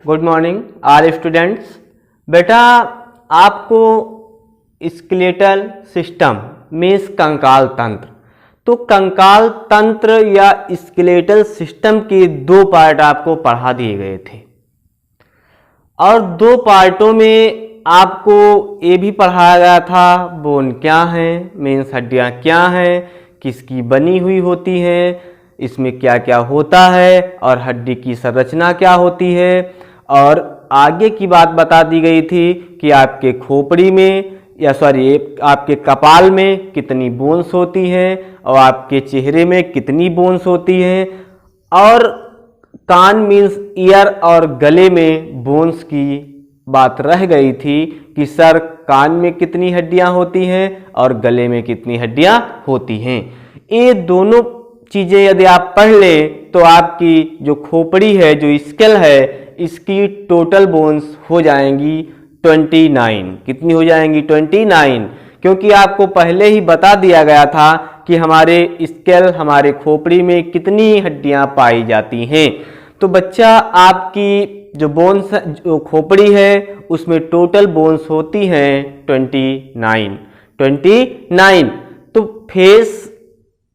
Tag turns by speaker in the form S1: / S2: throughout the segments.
S1: Good morning all students. बेटा आपको skeletal system means कंकाल तंत्र, तो कंकाल तंत्र या स्केलेटल सिस्टम के दो पार्ट आपको पढ़ा दिए गए थे और दो पार्टों में आपको ये भी पढ़ाया गया था बोन क्या है, मीन्स हड्डियां क्या हैं, किसकी बनी हुई होती हैं, इसमें क्या क्या होता है और हड्डी की संरचना क्या होती है। और आगे की बात बता दी गई थी कि आपके खोपड़ी में आपके कपाल में कितनी बोन्स होती हैं और आपके चेहरे में कितनी बोन्स होती हैं, और कान मीन्स ईयर और गले में बोन्स की बात रह गई थी कि सर कान में कितनी हड्डियां होती हैं और गले में कितनी हड्डियां होती हैं। ये दोनों चीज़ें यदि आप पढ़ लें तो आपकी जो खोपड़ी है, जो स्केल है, इसकी टोटल बोन्स हो जाएंगी 29। कितनी हो जाएंगी? 29, क्योंकि आपको पहले ही बता दिया गया था कि हमारे स्केल, हमारे खोपड़ी में कितनी हड्डियां पाई जाती हैं। तो बच्चा आपकी जो बोन्स, जो खोपड़ी है, उसमें टोटल बोन्स होती हैं 29। तो फेस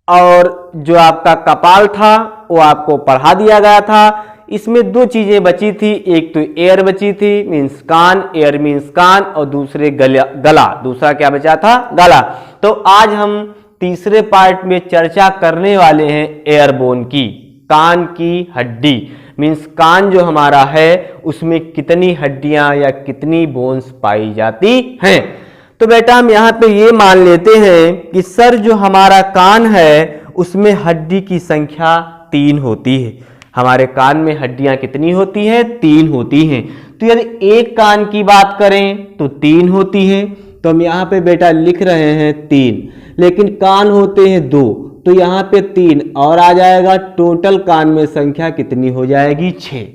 S1: और जो आपका कपाल था वो आपको पढ़ा दिया गया था। इसमें दो चीजें बची थी, एक तो एयर बची थी मीन्स कान, एयर मीन्स कान, और दूसरे गला, दूसरा क्या बचा था? गला। तो आज हम तीसरे पार्ट में चर्चा करने वाले हैं एयर बोन की, कान की हड्डी मीन्स कान जो हमारा है उसमें कितनी हड्डियां या कितनी बोन्स पाई जाती हैं। तो बेटा हम यहाँ पे ये मान लेते हैं कि सर जो हमारा कान है उसमें हड्डी की संख्या 3 होती है। हमारे कान में हड्डियां कितनी होती हैं? 3 होती हैं। तो यदि एक कान की बात करें तो 3 होती है, तो हम यहाँ पे बेटा लिख रहे हैं 3, लेकिन कान होते हैं 2, तो यहाँ पे 3 और आ जाएगा। टोटल कान में संख्या कितनी हो जाएगी? 6।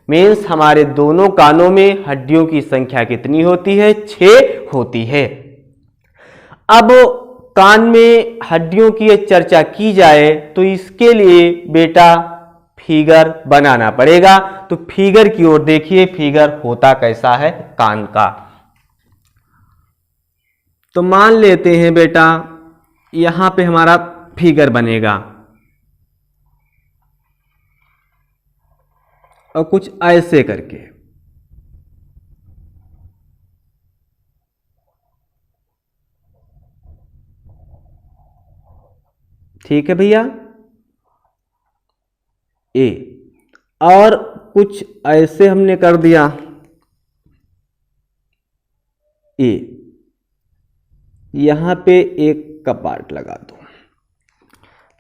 S1: मीन्स हमारे दोनों कानों में हड्डियों की संख्या कितनी होती है? 6 होती है। अब कान में हड्डियों की चर्चा की जाए तो इसके लिए बेटा फिगर बनाना पड़ेगा। तो फिगर की ओर देखिए, फिगर होता कैसा है कान का। तो मान लेते हैं बेटा यहां पे हमारा फिगर बनेगा और कुछ ऐसे करके, ठीक है भैया, ए, और कुछ ऐसे हमने कर दिया ए, यहां पे एक का पार्ट लगा दो।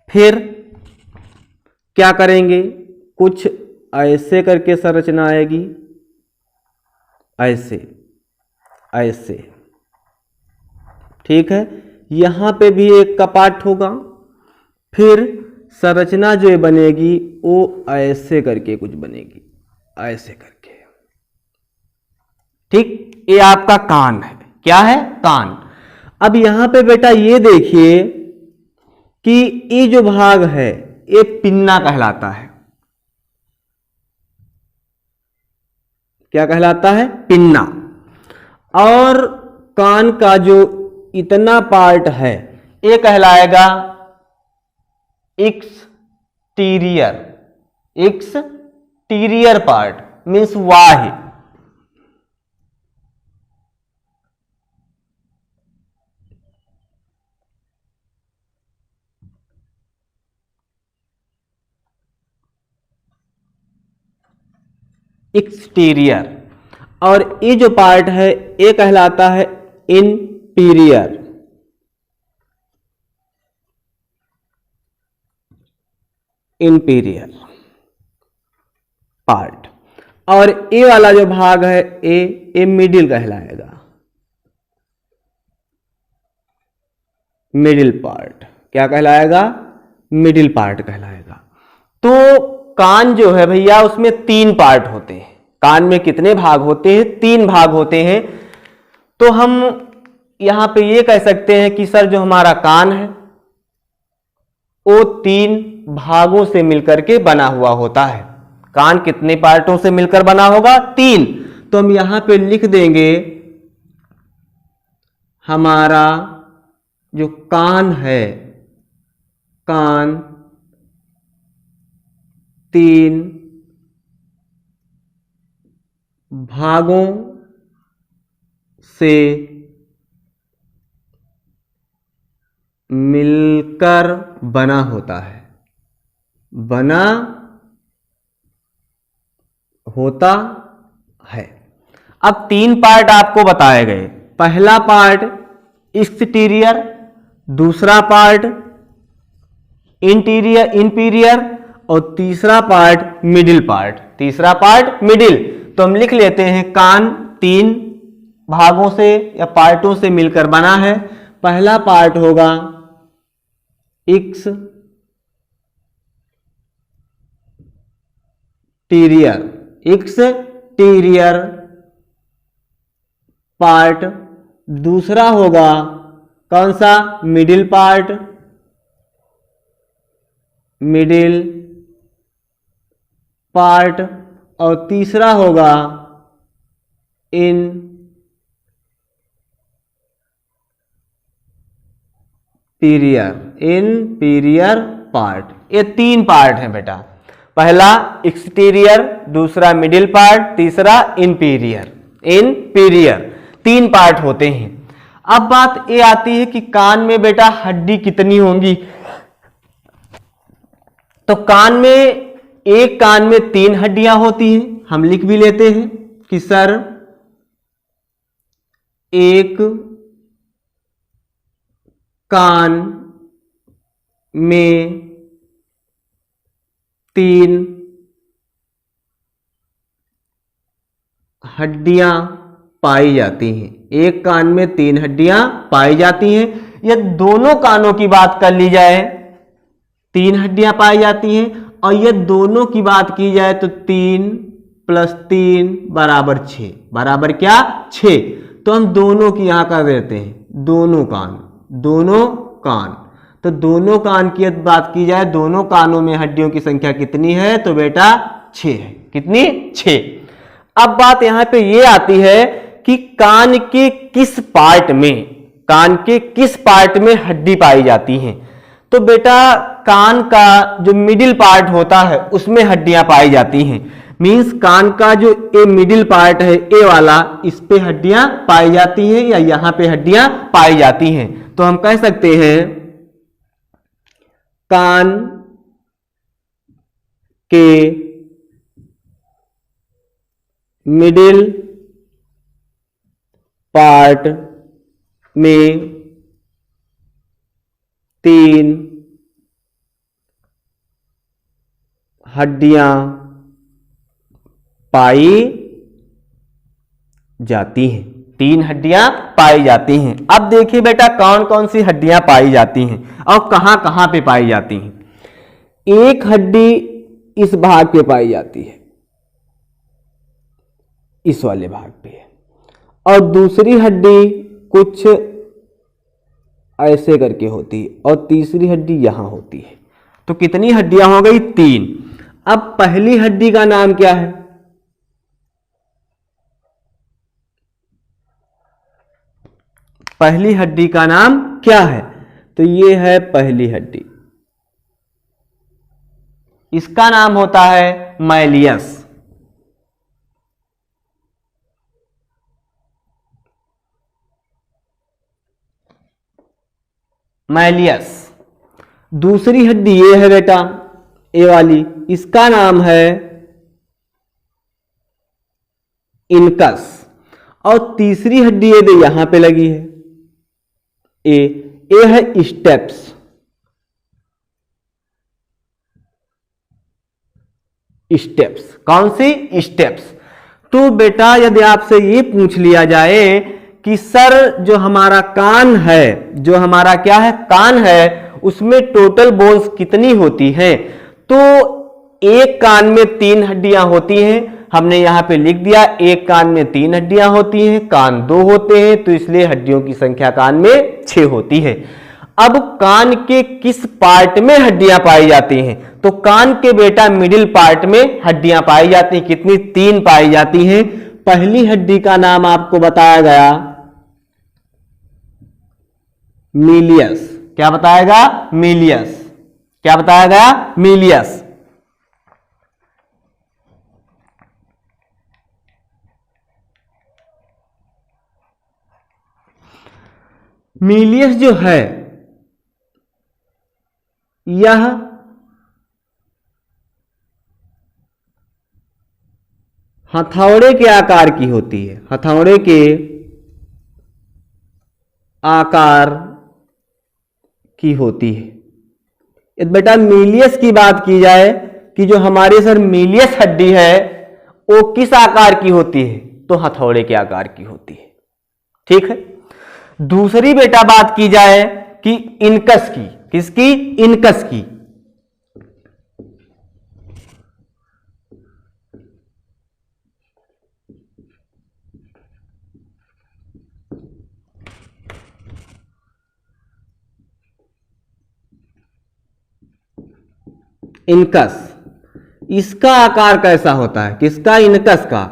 S1: फिर क्या करेंगे? कुछ ऐसे करके संरचना आएगी, ऐसे ऐसे, ठीक है। यहां पे भी एक का पार्ट होगा। फिर संरचना जो बनेगी वो ऐसे करके कुछ बनेगी, ऐसे करके, ठीक। ये आपका कान है। क्या है? कान। अब यहां पे बेटा ये देखिए कि ये जो भाग है ये पिन्ना कहलाता है। क्या कहलाता है? पिन्ना। और कान का जो इतना पार्ट है ये कहलाएगा एक्सटीरियर। एक्सटीरियर पार्ट मीन्स बाह्य। एक्सटीरियर। और ये जो पार्ट है ये कहलाता है इंटीरियर। Interior part. और ये वाला जो भाग है ये मिडिल कहलाएगा, मिडिल पार्ट। क्या कहलाएगा? मिडिल पार्ट कहलाएगा। तो कान जो है भैया उसमें 3 पार्ट होते हैं। कान में कितने भाग होते हैं? 3 भाग होते हैं। तो हम यहां पे ये कह सकते हैं कि सर जो हमारा कान है वो 3 भागों से मिलकर के बना हुआ होता है। कान कितने पार्टों से मिलकर बना होगा? 3। तो हम यहां पे लिख देंगे हमारा जो कान है, कान 3 भागों से मिलकर बना होता है, बना होता है। अब 3 पार्ट आपको बताए गए। पहला पार्ट एक्सटीरियर, दूसरा पार्ट इंटीरियर और तीसरा पार्ट मिडिल पार्ट। तीसरा पार्ट मिडिल। तो हम लिख लेते हैं कान 3 भागों से या पार्टों से मिलकर बना है। पहला पार्ट होगा एक्सटीरियर पार्ट। दूसरा होगा कौन सा? Middle part, middle part. और तीसरा होगा इंटीरियर पार्ट। ये 3 पार्ट हैं बेटा। पहला एक्सटीरियर, दूसरा मिडिल पार्ट, तीसरा इंटीरियर। 3 पार्ट होते हैं। अब बात ये आती है कि कान में बेटा हड्डी कितनी होंगी? तो कान में, एक कान में 3 हड्डियां होती हैं। हम लिख भी लेते हैं कि सर एक कान में 3 हड्डियां पाई जाती हैं। एक कान में 3 हड्डियां पाई जाती हैं। या दोनों कानों की बात कर ली जाए, 3 हड्डियां पाई जाती हैं। और ये दोनों की बात की जाए तो 3 + 3 = 6। बराबर क्या? 6। तो हम दोनों की यहां कर देते हैं, दोनों कान। तो दोनों कान की बात की जाए, दोनों कानों में हड्डियों की संख्या कितनी है? तो बेटा 6 है। कितनी? 6। अब बात यहां पे ये आती है कि कान के किस पार्ट में हड्डी पाई जाती हैं? तो बेटा कान का जो मिडिल पार्ट होता है उसमें हड्डियां पाई जाती हैं। मींस कान का जो ए मिडिल पार्ट है, ए वाला, इस पे हड्डियां पाई जाती हैं या यहां पे हड्डियां पाई जाती हैं। तो हम कह सकते हैं कान के मिडिल पार्ट में 3 हड्डियां पाई जाती हैं। 3 हड्डियां पाई जाती हैं। अब देखिए बेटा कौन कौन सी हड्डियां पाई जाती हैं और कहां कहां पे पाई जाती हैं। एक हड्डी इस भाग पे पाई जाती है, इस वाले भाग पे, और दूसरी हड्डी कुछ ऐसे करके होती है और तीसरी हड्डी यहां होती है। तो कितनी हड्डियां हो गई? 3। अब पहली हड्डी का नाम क्या है? पहली हड्डी का नाम क्या है? तो ये है पहली हड्डी। इसका नाम होता है मैलियस। दूसरी हड्डी ये है बेटा, ए वाली, इसका नाम है इनकस। और तीसरी हड्डी ये दे यहां पे लगी है, ए है स्टेप्स। कौन सी? स्टेप्स। तो बेटा यदि आपसे ये पूछ लिया जाए कि सर जो हमारा कान है, जो हमारा क्या है? कान है, उसमें टोटल बोन्स कितनी होती हैं? तो एक कान में 3 हड्डियां होती हैं। हमने यहां पे लिख दिया एक कान में 3 हड्डियां होती हैं, कान 2 होते हैं, तो इसलिए हड्डियों की संख्या कान में 6 होती है। अब कान के किस पार्ट में हड्डियां पाई जाती हैं? तो कान के बेटा मिडिल पार्ट में हड्डियां पाई जाती हैं। कितनी? 3 पाई जाती हैं। पहली हड्डी का नाम आपको बताया गया मीलियस। क्या बताएगा? मीलियस। क्या बताया गया? मीलियस। मीलियस जो है यह हथौड़े के आकार की होती है। हथौड़े के आकार की होती है। यदि बेटा मीलियस की बात की जाए कि जो हमारे सर मीलियस हड्डी है वो किस आकार की होती है? तो हथौड़े के आकार की होती है। ठीक है। दूसरी बेटा बात की जाए कि इनकस की। किसकी? इनकस की। इनकस, इसका आकार कैसा होता है? किसका? इनकस का।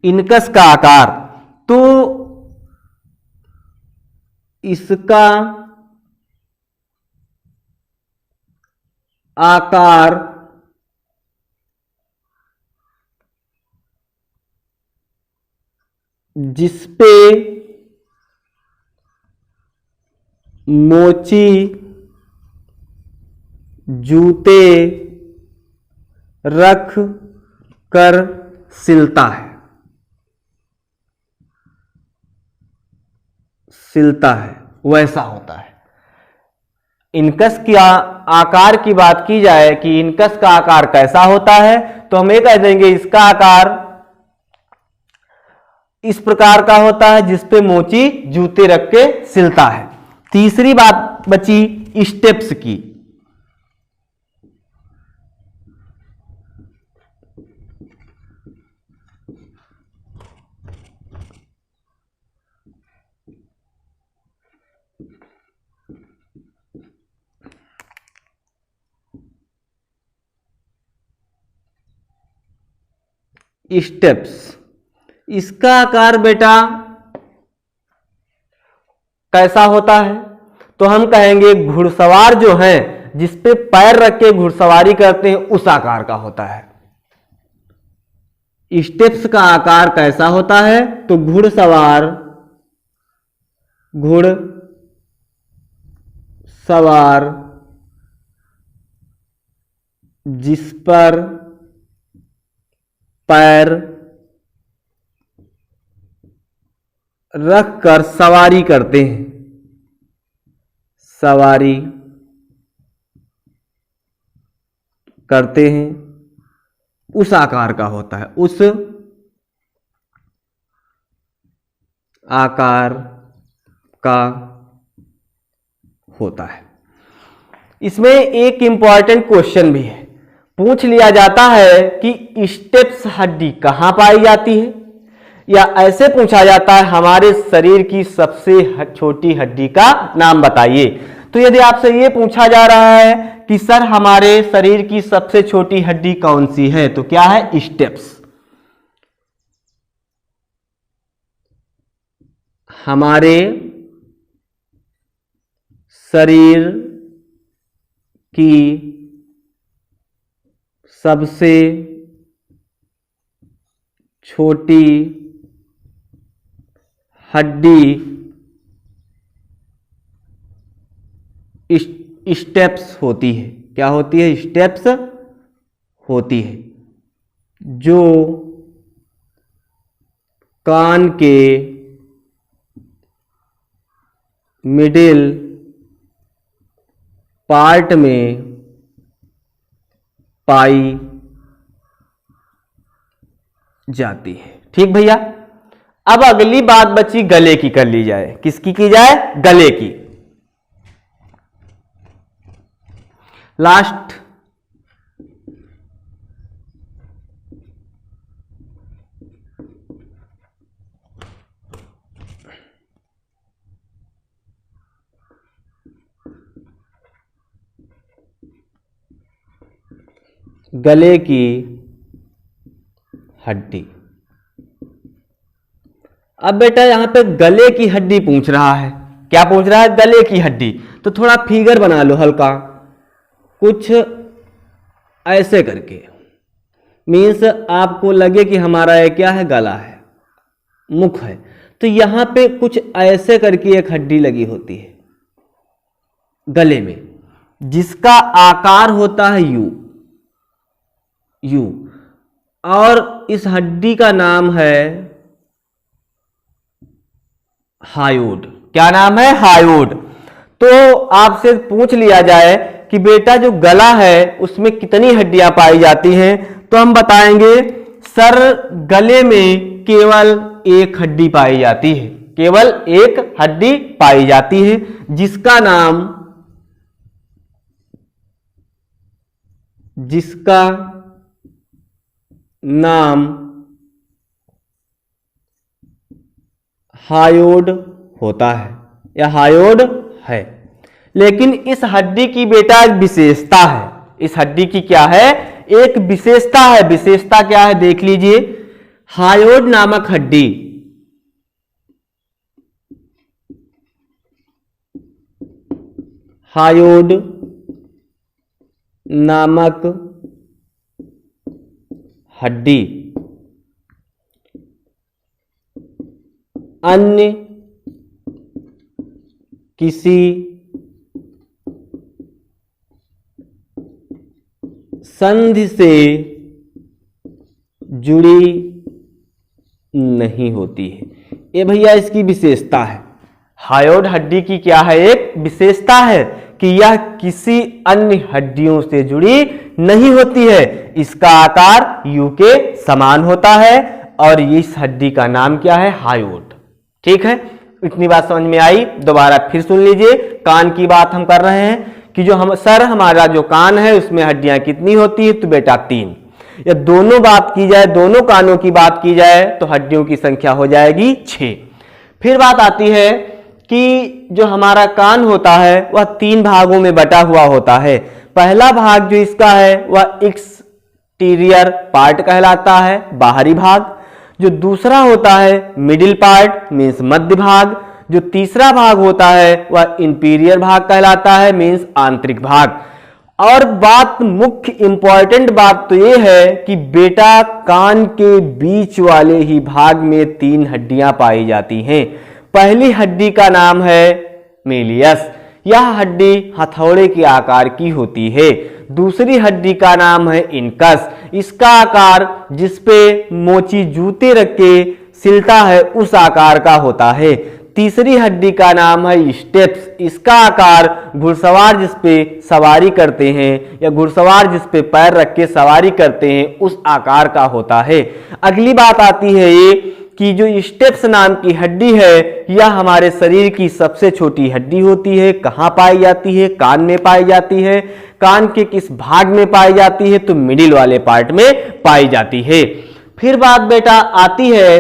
S1: इनकस का आकार, तो इसका आकार जिसपे मोची जूते रख कर सिलता है। सिलता है वैसा होता है। इनकस के आकार की बात की जाए कि इनकस का आकार कैसा होता है, तो हम ये कह देंगे इसका आकार इस प्रकार का होता है जिसपे मोची जूते रख के सिलता है। तीसरी बात बची स्टेप्स की। स्टेप्स, इसका आकार बेटा कैसा होता है? तो हम कहेंगे घुड़सवार जो है जिसपे पैर रख के घुड़सवारी करते हैं उस आकार का होता है। स्टेप्स का आकार कैसा होता है? तो घुड़सवार जिस पर पैर रख कर सवारी करते हैं, सवारी करते हैं उस आकार का होता है। उस आकार का होता है। इसमें एक इंपॉर्टेंट क्वेश्चन भी है, पूछ लिया जाता है कि स्टेप्स हड्डी कहां पाई जाती है, या ऐसे पूछा जाता है हमारे शरीर की सबसे छोटी हड्डी का नाम बताइए। तो यदि आपसे यह पूछा जा रहा है कि सर हमारे शरीर की सबसे छोटी हड्डी कौन सी है, तो क्या है? स्टेप्स। हमारे शरीर की सबसे छोटी हड्डी स्टेप्स होती है। क्या होती है? स्टेप्स होती है, जो कान के मिडिल पार्ट में पाई जाती है। ठीक भैया। अब अगली बात बची गले की, कर ली जाए। किसकी की जाए? गले की। लास्ट गले की हड्डी। अब बेटा यहां पे गले की हड्डी पूछ रहा है, क्या पूछ रहा है? गले की हड्डी। तो थोड़ा फिगर बना लो हल्का, कुछ ऐसे करके, मीन्स आपको लगे कि हमारा ये क्या है, गला है, मुख है। तो यहां पे कुछ ऐसे करके एक हड्डी लगी होती है गले में, जिसका आकार होता है यू, यू, और इस हड्डी का नाम है हायोड। क्या नाम है? हायोड। तो आपसे पूछ लिया जाए कि बेटा जो गला है उसमें कितनी हड्डियां पाई जाती हैं, तो हम बताएंगे सर गले में केवल एक हड्डी पाई जाती है, केवल एक हड्डी पाई जाती है, जिसका नाम हायोड होता है या हायोड है। लेकिन इस हड्डी की बेटा एक विशेषता है, इस हड्डी की क्या है? एक विशेषता है। विशेषता क्या है देख लीजिए। हायोड नामक हड्डी हायोड नामक हड्डी अन्य किसी संधि से जुड़ी नहीं होती है। ये भैया इसकी विशेषता है। हायोड हड्डी की क्या है? एक विशेषता है कि यह किसी अन्य हड्डियों से जुड़ी नहीं होती है। इसका आकार यू के समान होता है और इस हड्डी का नाम क्या है? हायोड। ठीक है, इतनी बात समझ में आई? दोबारा फिर सुन लीजिए। कान की बात हम कर रहे हैं कि जो हमारा जो कान है उसमें हड्डियां कितनी होती है? तो बेटा 3। या दोनों बात की जाए, दोनों कानों की बात की जाए तो हड्डियों की संख्या हो जाएगी 6। फिर बात आती है कि जो हमारा कान होता है वह 3 भागों में बटा हुआ होता है। पहला भाग जो इसका है वह एक्सटीरियर पार्ट कहलाता है, बाहरी भाग। जो दूसरा होता है मिडिल पार्ट मीन्स मध्य भाग। जो तीसरा भाग होता है वह इंटीरियर भाग कहलाता है मीन्स आंतरिक भाग। और बात मुख्य इंपॉर्टेंट बात तो यह है कि बेटा कान के बीच वाले ही भाग में 3 हड्डियां पाई जाती हैं। पहली हड्डी का नाम है मेलियस, यह हड्डी हथौड़े के आकार की होती है। दूसरी हड्डी का नाम है इनकस, इसका आकार जिसपे मोची जूते रख के सिलता है उस आकार का होता है। तीसरी हड्डी का नाम है स्टेप्स, इसका आकार घुड़सवार जिसपे सवारी करते हैं या घुड़सवार जिसपे पैर रख के सवारी करते हैं उस आकार का होता है। अगली बात आती है ये कि जो स्टेप्स नाम की हड्डी है यह हमारे शरीर की सबसे छोटी हड्डी होती है। कहाँ पाई जाती है? कान में पाई जाती है। कान के किस भाग में पाई जाती है? तो मिडिल वाले पार्ट में पाई जाती है। फिर बात बेटा आती है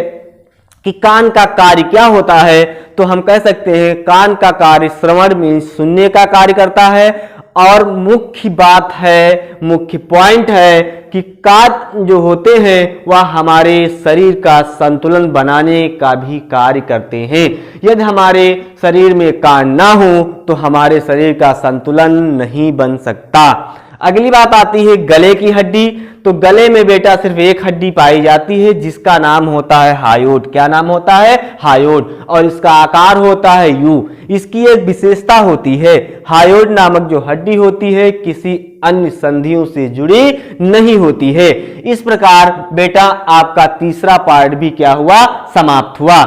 S1: कि कान का कार्य क्या होता है, तो हम कह सकते हैं कान का कार्य श्रवण में सुनने का कार्य करता है। और मुख्य बात है, मुख्य पॉइंट है कि कान जो होते हैं वह हमारे शरीर का संतुलन बनाने का भी कार्य करते हैं। यदि हमारे शरीर में कान ना हो तो हमारे शरीर का संतुलन नहीं बन सकता। अगली बात आती है गले की हड्डी। तो गले में बेटा सिर्फ एक हड्डी पाई जाती है जिसका नाम होता है हायोड। क्या नाम होता है? हायोड। और इसका आकार होता है यू। इसकी एक विशेषता होती है, हायोड नामक जो हड्डी होती है किसी अन्य संधियों से जुड़ी नहीं होती है। इस प्रकार बेटा आपका तीसरा पार्ट भी क्या हुआ? समाप्त हुआ।